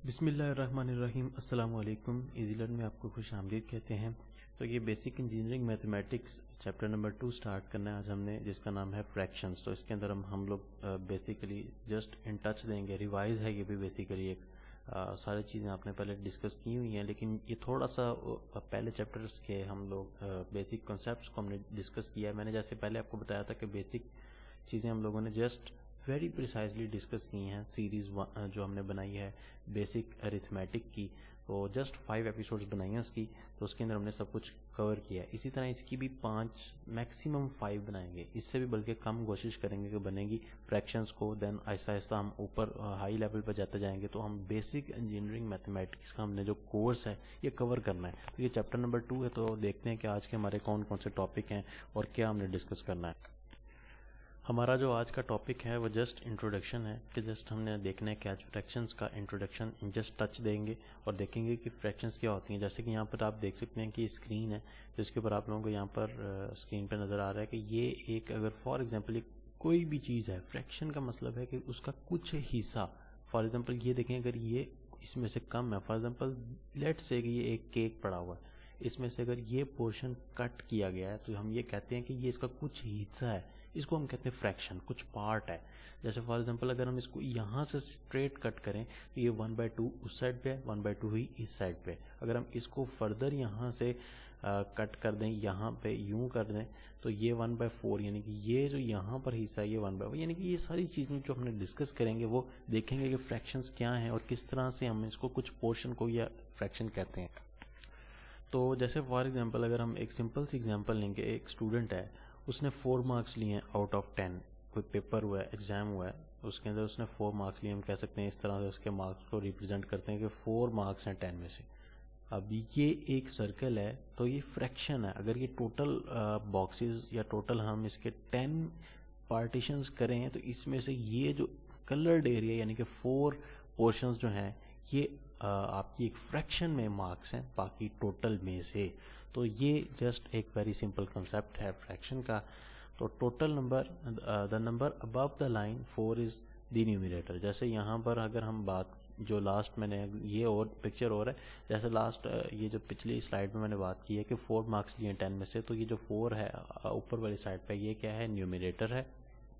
बिस्मिल्लाहिर्रहमानिर्रहीम। अस्सलाम वालेकुम। इजी लर्न में आपको खुश आमदीद कहते हैं। तो ये basic engineering mathematics chapter number 2 start करना है आज हमने, जिसका नाम है फ्रैक्शंस। तो इसके अंदर हम लोग बेसिकली जस्ट इन टच देंगे, रिवाइज है ये भी बेसिकली एक सारी चीज़ें आपने पहले डिस्कस की हुई हैं, लेकिन ये थोड़ा सा पहले चैप्टर्स के हम लोग बेसिक कॉन्सेप्ट्स को हमने डिस्कस किया है। मैंने जैसे पहले आपको बताया था कि बेसिक चीज़ें हम लोगों ने जस्ट वेरी प्रिसाइजली डिस्कस की हैं। सीरीज़ जो हमने बनाई है बेसिक अरिथमेटिक की, तो जस्ट 5 एपिसोड्स बनाई हैं उसकी, तो उसके अंदर हमने सब कुछ कवर किया है। इसी तरह इसकी भी 5 मैक्सिमम 5 बनाएंगे, इससे भी बल्कि कम कोशिश करेंगे कि बनेगी फ्रैक्शंस को। देन आहिस्ता आहिस्ता हम ऊपर हाई लेवल पर जाते जाएंगे, तो हम बेसिक इंजीनियरिंग मैथमेटिक्स का हमने जो कोर्स है ये कवर करना है। तो ये चैप्टर नंबर 2 है, तो देखते हैं कि आज के हमारे कौन कौन से टॉपिक हैं और क्या हमने डिस्कस करना है। हमारा जो आज का टॉपिक है वो जस्ट इंट्रोडक्शन है, कि जस्ट हमने देखना है कि आज फ्रैक्शंस का इंट्रोडक्शन जस्ट टच देंगे और देखेंगे कि फ्रैक्शंस क्या होती हैं। जैसे कि यहाँ पर आप देख सकते हैं कि स्क्रीन है, जिसके ऊपर आप लोगों को यहाँ पर स्क्रीन पर नज़र आ रहा है कि ये एक, अगर फॉर एग्जांपल कोई भी चीज़ है, फ्रैक्शन का मतलब है कि उसका कुछ हिस्सा, फॉर एग्जांपल ये देखें, अगर ये इसमें से कम है, फॉर एग्जांपल लेट्स से कि ये एक केक पड़ा हुआ है, इसमें से अगर ये पोर्शन कट किया गया है तो हम ये कहते हैं कि ये इसका कुछ हिस्सा है, इसको हम कहते हैं फ्रैक्शन, कुछ पार्ट है। जैसे फॉर एग्जांपल अगर हम इसको यहाँ से स्ट्रेट कट करें तो ये 1/2 उस साइड पे है, 1/2 ही इस साइड पे। अगर हम इसको फर्दर यहाँ से कट कर दें, यहाँ पे यूं कर दें, तो ये 1/4, यानी कि ये जो यहाँ पर हिस्सा है ये 1/4, यानी कि ये सारी चीज़ें जो हमने डिस्कस करेंगे वो देखेंगे कि फ्रैक्शंस क्या हैं और किस तरह से हम इसको कुछ पोर्शन को या फ्रैक्शन कहते हैं। तो जैसे फॉर एग्जांपल अगर हम एक सिंपल सी एग्जांपल लेंगे, एक स्टूडेंट है, उसने 4 मार्क्स लिए हैं आउट ऑफ 10, कोई पेपर हुआ है, एग्जाम हुआ है, उसके अंदर उसने 4 मार्क्स लिए, हम कह सकते हैं इस तरह से उसके मार्क्स को रिप्रेजेंट करते हैं कि 4 मार्क्स हैं 10 में से। अब ये एक सर्कल है, तो ये फ्रैक्शन है। अगर ये टोटल बॉक्सेस या टोटल हम इसके 10 पार्टीशंस करें, तो इसमें से ये जो कलर्ड एरिया यानी कि 4 पोर्शंस जो हैं ये आपकी एक फ्रैक्शन में मार्क्स हैं बाकी टोटल में से। तो ये जस्ट एक वेरी सिंपल कंसेप्ट है फ्रैक्शन का। तो total number, the number above the line 4 is the numerator. जैसे यहाँ पर अगर हम बात, जो लास्ट मैंने ये और पिक्चर और है, जैसे लास्ट ये जो पिछली स्लाइड में मैंने बात की है कि 4 मार्क्स लिए 10 में से, तो ये जो 4 है ऊपर वाली साइड पे, ये क्या है, न्यूमरेटर है,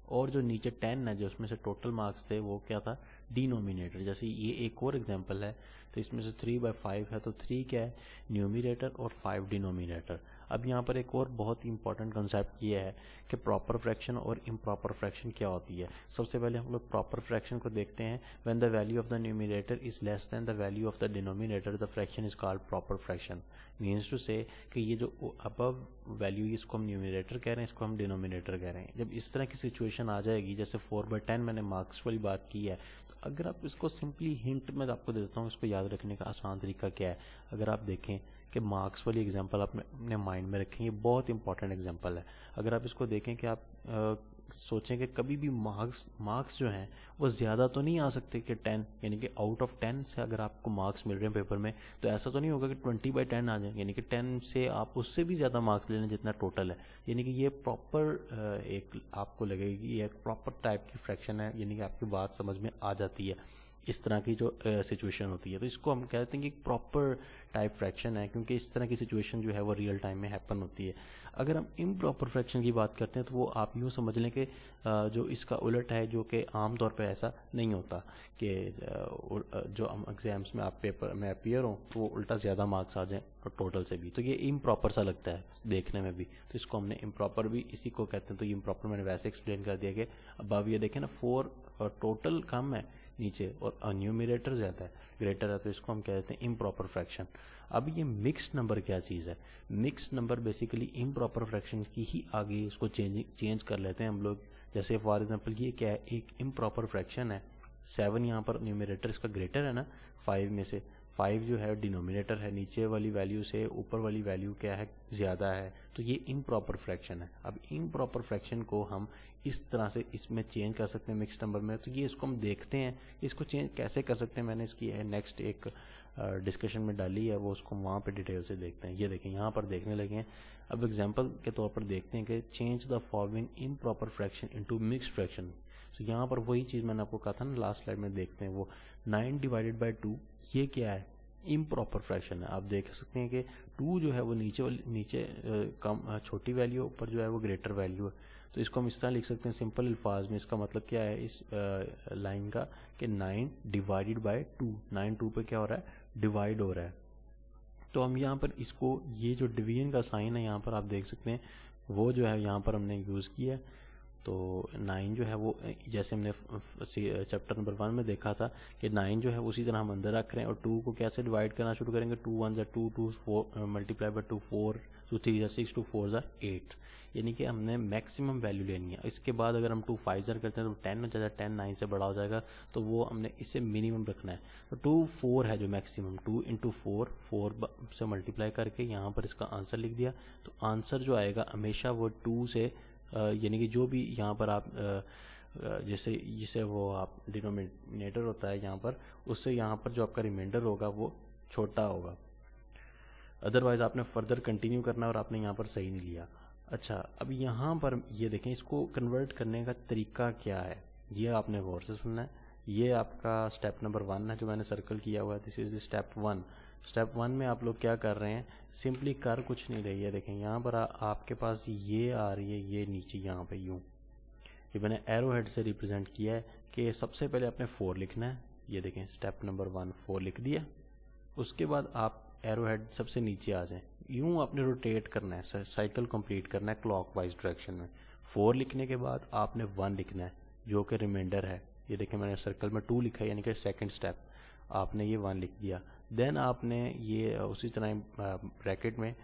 और जो नीचे 10 है जो उसमें से टोटल मार्क्स थे वो क्या था, डिनोमिनेटर। जैसे ये एक और एग्जांपल है, तो इसमें से 3/5 है, तो 3 क्या है, न्यूमरेटर, और 5 डिनोमिनेटर। अब यहाँ पर एक और बहुत ही इंपॉर्टेंट कंसेप्ट ये है कि प्रॉपर फ्रैक्शन और इम्प्रॉपर फ्रैक्शन क्या होती है। सबसे पहले हम लोग प्रॉपर फ्रैक्शन को देखते हैं। When the value of the numerator is less than the value of the denominator, the fraction is called proper fraction. Means to say कि ये जो अबव वैल्यू, इसको हम न्यूमरेटर कह रहे हैं, इसको हम डिनोमिनेटर कह रहे हैं। जब इस तरह की सिचुएशन आ जाएगी, जैसे 4/10 मैंने मार्क्स वाली बात की है, तो अगर आप इसको सिंपली हिंट में आपको दे देता हूँ, इसको याद रखने का आसान तरीका क्या है। अगर आप देखें कि मार्क्स वाली एग्जांपल आप अपने माइंड में रखें, ये बहुत इंपॉर्टेंट एग्जांपल है। अगर आप इसको देखें कि आप सोचें कि कभी भी मार्क्स जो हैं वो ज़्यादा तो नहीं आ सकते कि 10, यानी कि आउट ऑफ 10 से अगर आपको मार्क्स मिल रहे हैं पेपर में, तो ऐसा तो नहीं होगा कि 20/10 आ जाए, यानी कि 10 से आप उससे भी ज़्यादा मार्क्स ले लें जितना टोटल है। यानी कि ये प्रॉपर एक आपको लगेगी ये एक प्रॉपर टाइप की फ्रैक्शन है, यानी कि आपकी बात समझ में आ जाती है इस तरह की जो सिचुएशन होती है। तो इसको हम कहते हैं कि एक प्रॉपर टाइप फ्रैक्शन है, क्योंकि इस तरह की सिचुएशन जो है वो रियल टाइम में हैपन होती है। अगर हम इम्प्रॉपर फ्रैक्शन की बात करते हैं तो वो आप यूँ समझ लें कि जो इसका उलट है, जो कि आम तौर पे ऐसा नहीं होता कि जो हम एग्जाम्स में आप पेपर में अपीयर हों तो वो उल्टा ज़्यादा मार्क्स आ जाएं और टोटल से भी, तो ये इम्प्रॉपर सा लगता है देखने में भी। तो इसको हमने इम्प्रॉपर भी इसी को कहते हैं। तो ये इम्प्रॉपर मैंने वैसे एक्सप्लेन कर दिया कि अब ये देखें ना, 4 और टोटल कम है नीचे और न्यूमरेटर ज़्यादा है, ग्रेटर है, तो इसको हम कहते हैं इम्प्रॉपर फ्रैक्शन। अब ये मिक्स्ड नंबर क्या चीज़ है? Mixed number basically improper fraction की ही आगे उसको चेंज कर लेते हैं हम लोग। जैसे फॉर एग्जांपल ये क्या है, एक इम्प्रॉपर फ्रैक्शन है, 7 यहाँ पर न्यूमरेटर इसका ग्रेटर है ना 5 में से, 5 जो है डिनोमिनेटर है, नीचे वाली वैल्यू से ऊपर वाली वैल्यू क्या है, ज़्यादा है, तो ये इम्प्रॉपर फ्रैक्शन है। अब इम्प्रॉपर फ्रैक्शन को हम इस तरह से इसमें चेंज कर सकते हैं मिक्स्ड नंबर में। तो ये इसको हम देखते हैं, इसको चेंज कैसे कर सकते हैं, मैंने इसकी नेक्स्ट एक डिस्कशन में डाली है, वो उसको वहाँ पे डिटेल से देखते हैं। ये देखें यहाँ पर देखने लगे हैं। अब एग्जांपल के तौर पर देखते हैं कि change the following improper fraction into mixed fraction. तो यहाँ पर वही चीज़ मैंने आपको कहा था ना लास्ट स्लाइड में, देखते हैं वो 9 डिवाइडेड बाय 2 ये क्या है, इम्प्रॉपर फ्रैक्शन है। आप देख सकते हैं कि 2 जो है वो नीचे कम छोटी वैल्यू, ऊपर जो है वो ग्रेटर वैल्यू है। तो इसको हम इस तरह लिख सकते हैं सिंपल अल्फाज में। इसका मतलब क्या है इस लाइन का कि 9 डिवाइडेड बाय 2, 9 2 पे क्या हो रहा है, डिवाइड हो रहा है। तो हम यहाँ पर इसको, ये जो डिवीजन का साइन है यहाँ पर आप देख सकते हैं, वो जो है यहाँ पर हमने यूज़ किया है। तो 9 जो है वो, जैसे हमने चैप्टर नंबर 1 में देखा था कि 9 जो है उसी तरह हम अंदर रख रहे हैं, और 2 को कैसे डिवाइड करना शुरू करेंगे, 2 1 ज़ा 2, 2 4 मल्टीप्लाई बाय 2 4, 2 3 ज़ा 6, 2 4 ज़ा 8, यानी कि हमने मैक्सिमम वैल्यू लेनी है। इसके बाद अगर हम 2 5 ज़र करते हैं तो 10 हो जाएगा, 10 9 से बड़ा हो जाएगा, तो वो हमने इससे मिनिमम रखना है। तो 2 4 है जो मैक्सिमम, 2 इंटू 4 से मल्टीप्लाई करके यहाँ पर इसका आंसर लिख दिया। तो आंसर जो आएगा हमेशा वो 2 से यानी कि जो भी यहाँ पर आप जिसे वो आप डिनोमिनेटर होता है यहाँ पर, उससे यहाँ पर जो आपका रिमाइंडर होगा वो छोटा होगा। अदरवाइज आपने फर्दर कंटिन्यू करना और आपने यहाँ पर सही नहीं लिया। अच्छा, अब यहाँ पर ये देखें, इसको कन्वर्ट करने का तरीका क्या है, ये आपने गौर से सुनना है। ये आपका स्टेप नंबर 1 है जो मैंने सर्कल किया हुआ है, this is the step 1। Step 1 में आप लोग क्या कर रहे हैं, सिंपली कर कुछ नहीं रही है। देखें यहाँ पर आपके पास ये आ रही है, ये नीचे यहाँ पे यूँ, ये मैंने एरो हेड से रिप्रेजेंट किया है कि सबसे पहले आपने 4 लिखना है। ये देखें स्टेप नंबर 1 4 लिख दिया। उसके बाद आप एरो हेड सबसे नीचे आ जाएं, यूँ आपने रोटेट करना है, साइकिल कंप्लीट करना है क्लॉकवाइज डायरेक्शन में। 4 लिखने के बाद आपने 1 लिखना है जो कि रिमाइंडर है। ये देखें मैंने सर्कल में 2 लिखा है, यानी कि सेकंड स्टेप, आपने ये 1 लिख दिया। देन आपने ये उसी तरह ब्रैकेट में,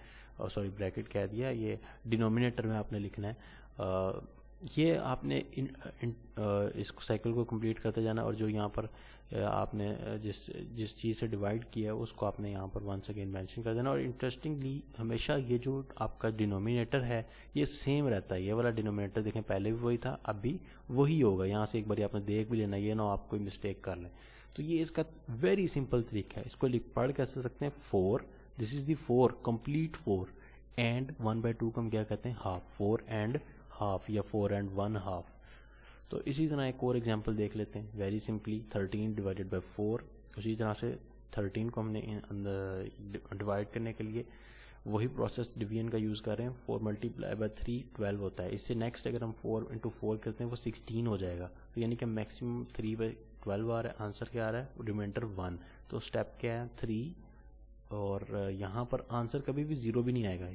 सॉरी ब्रैकेट कह दिया, ये डिनोमिनेटर में आपने लिखना है। ये आपने इसको साइकिल को कंप्लीट करते जाना, और जो यहाँ पर आपने जिस चीज़ से डिवाइड किया है उसको आपने यहाँ पर वंस अगेन मेंशन कर देना। और इंटरेस्टिंगली हमेशा ये जो आपका डिनोमिनेटर है ये सेम रहता है। ये वाला डिनोमिनेटर देखें पहले भी वही था, अब भी वही होगा। यहाँ से एक बार आपने देख भी लेना, ये ना आप कोई मिस्टेक कर लें। तो ये इसका वेरी सिंपल तरीका है। इसको पढ़ कैसे सकते हैं, 4, this is the 4 complete 4, and 1/2 को हम क्या कहते हैं, हाफ, 4 एंड हाफ या 4 एंड 1 हाफ। तो इसी तरह एक और एग्जांपल देख लेते हैं, वेरी सिंपली 13 डिवाइडेड बाय 4। उसी तरह से 13 को हमने डिवाइड करने के लिए वही प्रोसेस डिवीजन का यूज़ कर रहे हैं। 4 मल्टीप्लाई बाय 3 12 होता है। इससे नेक्स्ट अगर हम 4 इंटू 4 करते हैं वो 16 हो जाएगा। तो यानी कि मैक्सिमम 3/12 आ रहा है, आंसर क्या आ रहा है, रिमाइंडर 1। तो स्टेप क्या है, 3, और यहाँ पर आंसर कभी भी 0 भी नहीं आएगा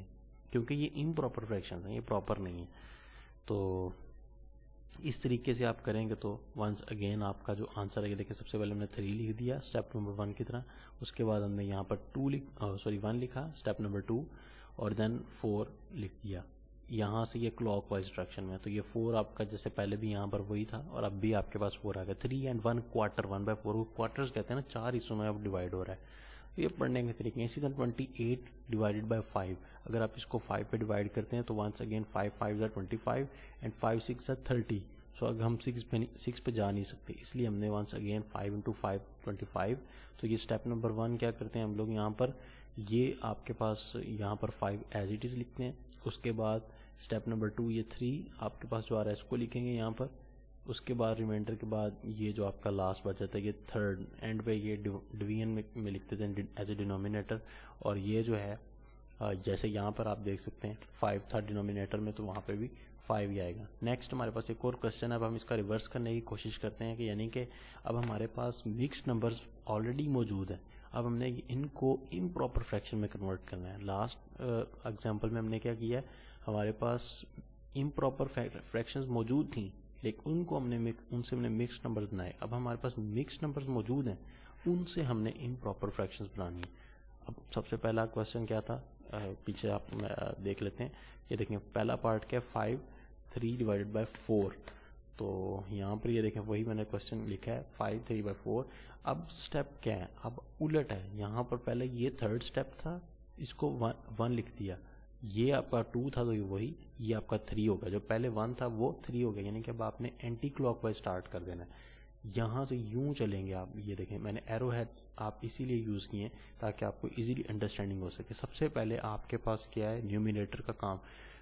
क्योंकि ये इम्प्रॉपर फ्रैक्शन है, ये प्रॉपर नहीं है। तो इस तरीके से आप करेंगे तो वंस अगेन आपका जो आंसर है, देखिए सबसे पहले हमने 3 लिख दिया स्टेप नंबर 1 की तरह। उसके बाद हमने यहाँ पर 1 लिखा स्टेप नंबर 2, और देन 4 लिख दिया। यहाँ से ये क्लॉकवाइज डायरेक्शन में, तो ये 4 आपका जैसे पहले भी यहाँ पर वही था और अब भी आपके पास 4 आ गया। 3 एंड 1 क्वार्टर, 1/4 क्वार्टर्स कहते हैं ना, 4 हिस्सों में अब डिवाइड हो रहा है। तो ये पढ़ने के तरीके। इसी तरह 28 डिवाइडेड बाय 5, अगर आप इसको 5 पे डिवाइड करते हैं तो वंस अगेन 5 5 ज़ा 25 एंड 5 6 ज़ा 30। सो अगर हम 6 पे जा नहीं सकते, इसलिए हमने वंस अगेन 5 इंटू 5 25। तो ये स्टेप नंबर 1 क्या करते हैं हम लोग, यहाँ पर ये आपके पास यहाँ पर 5 एज इट इज़ लिखते हैं। उसके बाद स्टेप नंबर 2 ये 3 आपके पास जो आ रहा है इसको लिखेंगे यहाँ पर। उसके बाद रिमाइंडर के बाद ये जो आपका लास्ट बच जाता है ये 3rd एंड पे ये डिवीजन में लिखते थे एज ए डिनोमिनेटर। और ये जो है जैसे यहाँ पर आप देख सकते हैं 5 था डिनोमिनेटर में, तो वहाँ पे भी 5 ही आएगा। नेक्स्ट हमारे पास एक और क्वेश्चन है। अब हम इसका रिवर्स करने की कोशिश करते हैं कि यानी कि अब हमारे पास मिक्स्ड नंबर्स ऑलरेडी मौजूद है, अब हमने इनको इम्प्रॉपर फ्रैक्शन में कन्वर्ट करना है। लास्ट एग्जाम्पल में हमने क्या किया है, हमारे पास इम्प्रॉपर फ्रैक्शंस मौजूद थी लेकिन उनसे हमने मिक्स्ड नंबर्स बनाए। अब हमारे पास मिक्स्ड नंबर्स मौजूद हैं, उनसे हमने इम्प्रॉपर फ्रैक्शंस बनानी है। अब सबसे पहला क्वेश्चन क्या था, पीछे आप देख लेते हैं। ये देखें पहला पार्ट क्या है, 5 3 डिवाइडेड बाय 4। तो यहाँ पर ये देखें वही मैंने क्वेश्चन लिखा है 5 3/4। अब स्टेप क्या है, अब उलट है। यहाँ पर पहले ये 3rd स्टेप था, इसको 1 लिख दिया। ये आपका 2 था तो वही, ये आपका 3 होगा। जो पहले 1 था वो 3 हो गया, यानी कि अब आपने एंटी क्लॉकवाइज स्टार्ट कर देना है। यहाँ से यूं चलेंगे आप। ये देखें मैंने एरो हेड आप इसीलिए यूज़ किए ताकि आपको इजीली अंडरस्टैंडिंग हो सके। सबसे पहले आपके पास क्या है, न्यूमिनेटर का काम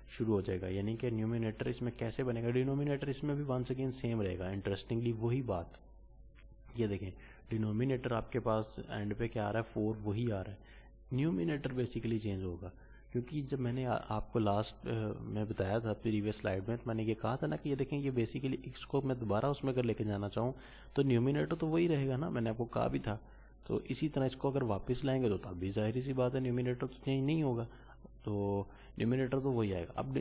शुरू हो जाएगा, यानी कि न्यूमिनेटर इसमें कैसे बनेगा, डिनोमिनेटर इसमें भी वंस अगेन सेम रहेगा। इंटरेस्टिंगली वही बात, ये देखें डिनोमिनेटर आपके पास एंड पे क्या आ रहा है 4 वही आ रहा है, न्यूमिनेटर बेसिकली चेंज होगा। क्योंकि जब मैंने आपको लास्ट में बताया था प्रीवियस स्लाइड में, तो मैंने ये कहा था ना कि ये देखें ये बेसिकली इसको मैं दोबारा उसमें अगर लेके जाना चाहूँ तो न्यूमिनेटर तो वही रहेगा ना, मैंने आपको कहा भी था। तो इसी तरह इसको अगर वापस लाएंगे तो तब भी जाहिर सी बात है न्यूमिनेटर तो चेंज नहीं होगा, तो न्यूमिनेटर तो वही आएगा। अब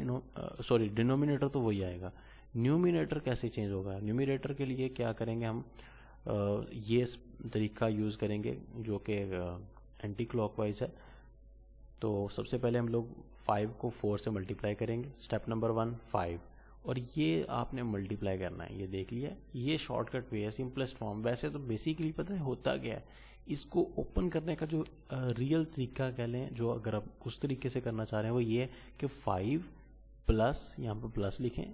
डिनोमिनेटर तो वही आएगा। न्यूमिनेटर कैसे चेंज होगा? न्यूमिनेटर के लिए क्या करेंगे हम, ये तरीका यूज़ करेंगे जो कि एंटी क्लॉकवाइज है। तो सबसे पहले हम लोग 5 को 4 से मल्टीप्लाई करेंगे। स्टेप नंबर 1 5, और ये आपने मल्टीप्लाई करना है। ये देख लिया, ये शॉर्टकट वे है, सिंपलेस्ट फॉर्म। वैसे तो बेसिकली पता है होता क्या है, इसको ओपन करने का जो रियल तरीका कह लें, जो अगर आप उस तरीके से करना चाह रहे हैं वो ये है कि 5 प्लस, यहाँ पर प्लस लिखें,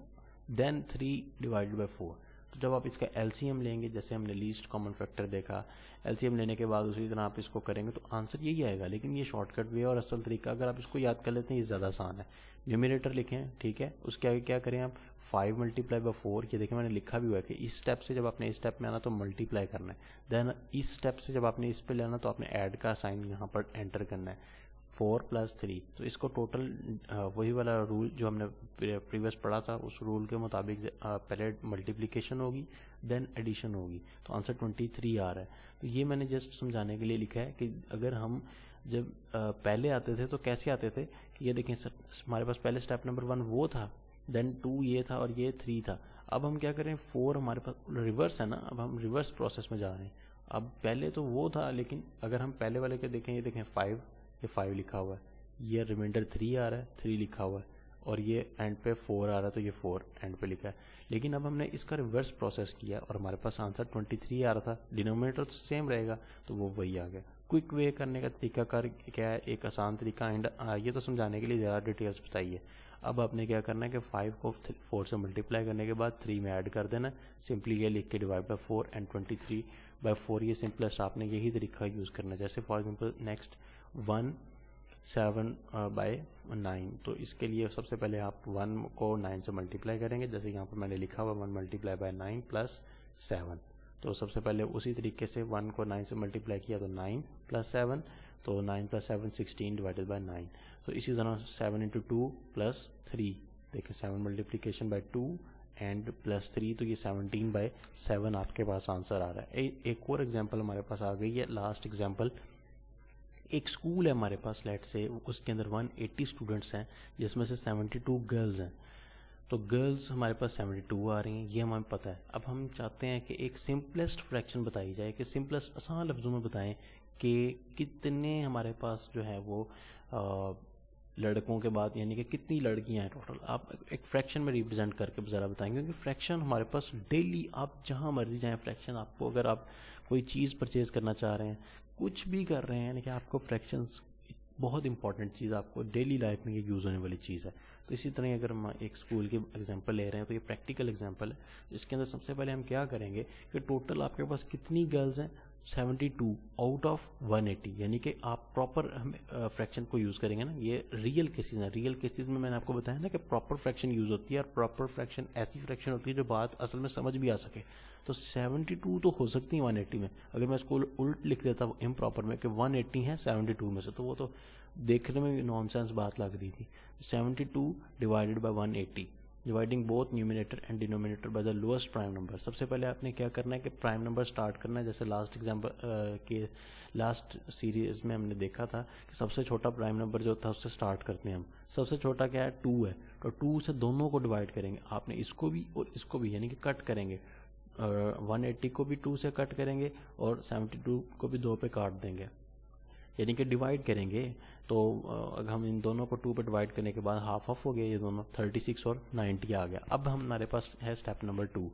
देन 3 डिवाइडेड बाई 4। तो जब आप इसका एलसीएम लेंगे, जैसे हमने लीस्ट कॉमन फैक्टर देखा, एलसीएम लेने के बाद उसी तरह आप इसको करेंगे तो आंसर यही आएगा। लेकिन ये शॉर्टकट वे और असल तरीका अगर आप इसको याद कर लेते हैं ये ज़्यादा आसान है। न्यूमिनेटर लिखें, ठीक है, उसके आगे क्या करें आप 5 मल्टीप्लाई बाई 4। ये देखें मैंने लिखा भी हुआ है कि इस स्टेप से जब आपने इस स्टेप में आना तो मल्टीप्लाई करना है, देन इस स्टेप से जब आपने इस पे लेना तो आपने ऐड का साइन यहाँ पर एंटर करना है, 4 + 3। तो इसको टोटल वही वाला रूल जो हमने प्रीवियस पढ़ा था उस रूल के मुताबिक पहले मल्टीप्लिकेशन होगी देन एडिशन होगी, तो आंसर 23 आ रहा है। तो ये मैंने जस्ट समझाने के लिए लिखा है कि अगर हम जब पहले आते थे तो कैसे आते थे कि ये देखें सर, हमारे पास पहले स्टेप नंबर 1 वो था, देन 2 ये था और ये 3 था। अब हम क्या करें, 4 हमारे पास रिवर्स है ना, अब हम रिवर्स प्रोसेस में जा रहे हैं। अब पहले तो वो था, लेकिन अगर हम पहले वाले के देखें, ये देखें 5, ये 5 लिखा हुआ है, ये रिमाइंडर 3 आ रहा है, 3 लिखा हुआ है, और ये एंड पे 4 आ रहा है तो ये 4 एंड पे लिखा है। लेकिन अब हमने इसका रिवर्स प्रोसेस किया और हमारे पास आंसर 23 आ रहा था, डिनोमिनेटर तो सेम रहेगा तो वो वही आ गया। क्विक वे करने का तरीका कर क्या है, एक आसान तरीका, एंड ये तो समझाने के लिए ज़्यादा डिटेल्स बताइए। अब आपने क्या करना है कि 5 को 4 से मल्टीप्लाई करने के बाद 3 में ऐड कर देना, सिंपली ये लिख के डिवाइड बाई 4 एंड 23/4। ये सिंपलेस्ट आपने यही तरीका यूज़ करना है। जैसे फॉर एग्जाम्पल नेक्स्ट 17/9, तो इसके लिए सबसे पहले आप 1 को 9 से मल्टीप्लाई करेंगे, जैसे यहाँ पर मैंने लिखा हुआ 1 मल्टीप्लाई बाई 9 + 7। तो सबसे पहले उसी तरीके से 1 को 9 से मल्टीप्लाई किया तो 9 + 7, तो 9 + 7 16 डिवाइडेड बाई 9। तो इसी तरह 7 × 2 + 3, देखिए 7 मल्टीप्लिकेशन बाई 2 एंड +3, तो ये 17/7 आपके पास आंसर आ रहा है। एक और एग्जाम्पल हमारे पास आ गई है, लास्ट एग्जाम्पल। एक स्कूल है हमारे पास, लेट से उसके अंदर 180 स्टूडेंट्स हैं, जिसमें से 72 गर्ल्स हैं। तो गर्ल्स हमारे पास 72 आ रही हैं, ये हमें पता है। अब हम चाहते हैं कि एक सिंपलेस्ट फ्रैक्शन बताई जाए, कि सिंपलेस्ट आसान लफ्ज़ों में बताएं कि कितने हमारे पास जो है वो लड़कों के बाद यानी कि कितनी लड़कियां हैं टोटल। आप एक फ्रैक्शन में रिप्रेजेंट करके ज़रा बताएंगे, क्योंकि फ्रैक्शन हमारे पास डेली, आप जहां मर्जी जाएं फ्रैक्शन आपको, अगर आप कोई चीज़ परचेज करना चाह रहे हैं, कुछ भी कर रहे हैं, यानी कि आपको फ्रैक्शंस बहुत इंपॉर्टेंट चीज़, आपको डेली लाइफ में ये यूज़ होने वाली चीज़ है। तो इसी तरह अगर हम एक स्कूल की एग्जांपल ले रहे हैं तो ये प्रैक्टिकल एग्जांपल है। इसके अंदर सबसे पहले हम क्या करेंगे कि टोटल आपके पास कितनी गर्ल्स हैं, 72 आउट ऑफ 180, यानी कि आप प्रॉपर फ्रैक्शन को यूज़ करेंगे ना। ये रियल केसेस हैं, रियल केसेस में मैंने आपको बताया ना कि प्रॉपर फ्रैक्शन यूज़ होती है, और प्रॉपर फ्रैक्शन ऐसी फ्रैक्शन होती है जो बात असल में समझ भी आ सके। तो 72 तो हो सकती है 180 में, अगर मैं इसको उल्ट लिख देता इम्प्रॉपर में कि 180 है 72 में से, तो वो तो देखने में नॉनसेंस बात लग रही थी। 72 divided by 180, dividing both numerator and denominator by the lowest prime number. सबसे पहले आपने क्या करना है कि प्राइम नंबर स्टार्ट करना है। जैसे लास्ट एग्जाम्पल के लास्ट सीरीज में हमने देखा था कि सबसे छोटा प्राइम नंबर जो था उससे स्टार्ट करते हैं हम। सबसे छोटा क्या है, 2 है, तो 2 से दोनों को डिवाइड करेंगे आपने, इसको भी और इसको भी, यानी कि कट करेंगे। 180 को भी 2 से कट करेंगे और 72 को भी 2 पे काट देंगे, यानी कि डिवाइड करेंगे। तो अगर हम इन दोनों को 2 पे डिवाइड करने के बाद हाफ ऑफ हो गया, ये दोनों 36 और 90 आ गया। अब हमारे पास है स्टेप नंबर 2।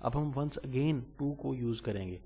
अब हम वंस अगेन 2 को यूज़ करेंगे,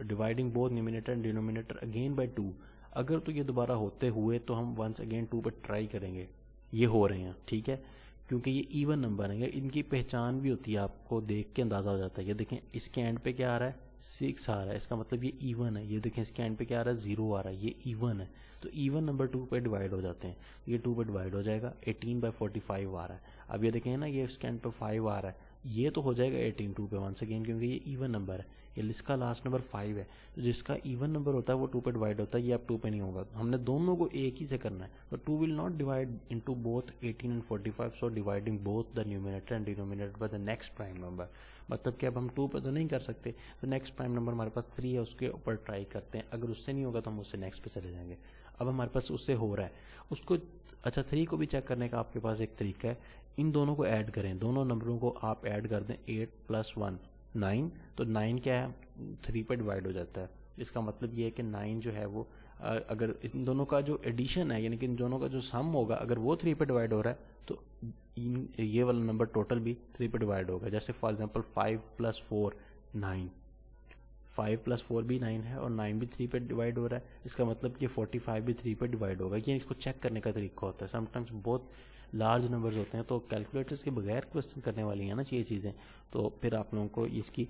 dividing both numerator and denominator again by 2। अगर तो ये दोबारा होते हुए तो हम वंस अगेन 2 पे ट्राई करेंगे, ये हो रहे हैं, ठीक है, क्योंकि ये इवन नंबर है। इनकी पहचान भी होती है, आपको देख के अंदाज़ा हो जाता है। ये देखें इसके एंड पे क्या आ रहा है, 6 आ रहा है, इसका मतलब ये इवन है। ये देखें इसके एंड पे क्या आ रहा है, 0 आ रहा है, ये इवन है। तो इवन नंबर 2 पे डिवाइड हो जाते हैं, ये 2 पे डिवाइड हो जाएगा, 18/45 आ रहा है। अब ये देखें ना, ये इसके एंड पे 5 आ रहा है, ये तो हो जाएगा 18 2 पे वंस अगेन, क्योंकि ये इवन नंबर है। ये इसका लास्ट नंबर 5 है, तो जिसका इवन नंबर होता है वो 2 पे डिवाइड होता है, ये अब 2 पे नहीं होगा। हमने दोनों को एक ही से करना है, तो 2 will not divide into both 18 and 45, so dividing both the numerator and denominator by the next prime number. मतलब कि अब हम 2 पे तो नहीं कर सकते, तो नेक्स्ट प्राइम नंबर हमारे पास 3 है, उसके ऊपर ट्राई करते हैं, अगर उससे नहीं होगा तो हम उससे नेक्स्ट पे चले जाएंगे। अब हमारे पास उससे हो रहा है उसको, अच्छा 3 को भी चेक करने का आपके पास एक तरीका है, इन दोनों को ऐड करें, दोनों नंबरों को आप ऐड कर दें, 8 + 1 9, तो 9 क्या है 3 पे डिवाइड हो जाता है। इसका मतलब ये है कि 9 जो है वो अगर इन दोनों का जो एडिशन है यानी कि इन दोनों का जो सम होगा अगर वो 3 पे डिवाइड हो रहा है तो ये वाला नंबर टोटल भी 3 पे डिवाइड होगा। जैसे फॉर एग्जांपल 5 + 4 9, 5 + 4 भी 9 है और 9 भी 3 पे डिवाइड हो रहा है, इसका मतलब कि 45 भी 3 पे डिवाइड होगा। ये इसको चेक करने का तरीका होता है। समटाइम्स बहुत लार्ज नंबर्स होते हैं तो कैलकुलेटर्स के बगैर क्वेश्चन करने वाली हैं ना ये चीज़ें, तो फिर आप लोगों को इसकी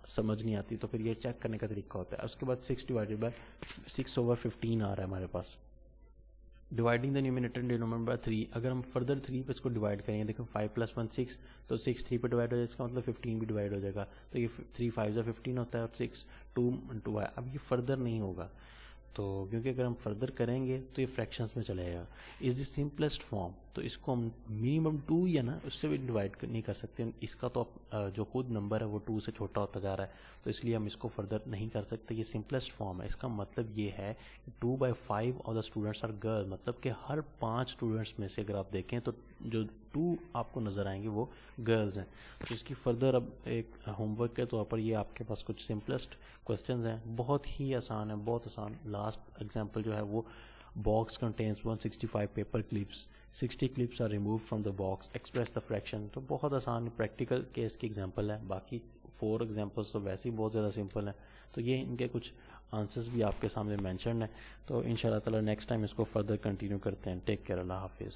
समझ नहीं आती, तो फिर ये चेक करने का तरीका होता है। उसके बाद 6/6/15 आ रहा है हमारे पास, dividing the numerator and denominator by 3। अगर हम फर्दर 3 पे इसको डिवाइड करेंगे, देखो 5 + 1 6, तो 6 3 पे डिवाइड हो जाएगा, इसका मतलब 15 भी डिवाइड हो जाएगा, तो ये 3 5 15 होता है और 6 2 2 है। अब ये फर्दर नहीं होगा, तो क्योंकि अगर हम फर्दर करेंगे तो ये फ्रैक्शंस में चला जाएगा। इज द सिंपलेस्ट फॉर्म, तो इसको हम मिनिमम 2 या ना उससे भी डिवाइड नहीं कर सकते, इसका तो जो खुद नंबर है वो 2 से छोटा होता जा रहा है, तो इसलिए हम इसको फर्दर नहीं कर सकते। ये सिंपलेस्ट फॉर्म है। इसका मतलब ये है कि 2/5 of the students are girl, मतलब कि हर 5 स्टूडेंट्स में से अगर आप देखें तो जो 2 आपको नज़र आएंगे वो गर्ल्स हैं। तो इसकी फर्दर अब एक होमवर्क के तौर पर ये आपके पास कुछ सिंपलेस्ट क्वेश्चंस हैं, बहुत ही आसान है, बहुत आसान। लास्ट एग्जांपल जो है वो box contains 165 paper clips, 60 clips are remove from the box, express the fraction. तो बहुत आसान प्रैक्टिकल केस की एग्जांपल है, बाकी 4 एग्जांपल्स तो वैसे ही बहुत ज़्यादा सिंपल है। तो ये इनके कुछ आंसर्स भी आपके सामने मेंशन है। तो इंशाल्लाह ताला नेक्स्ट टाइम इसको फर्दर कंटिन्यू करते हैं। टेक केयर, अल्लाह हाफिज़।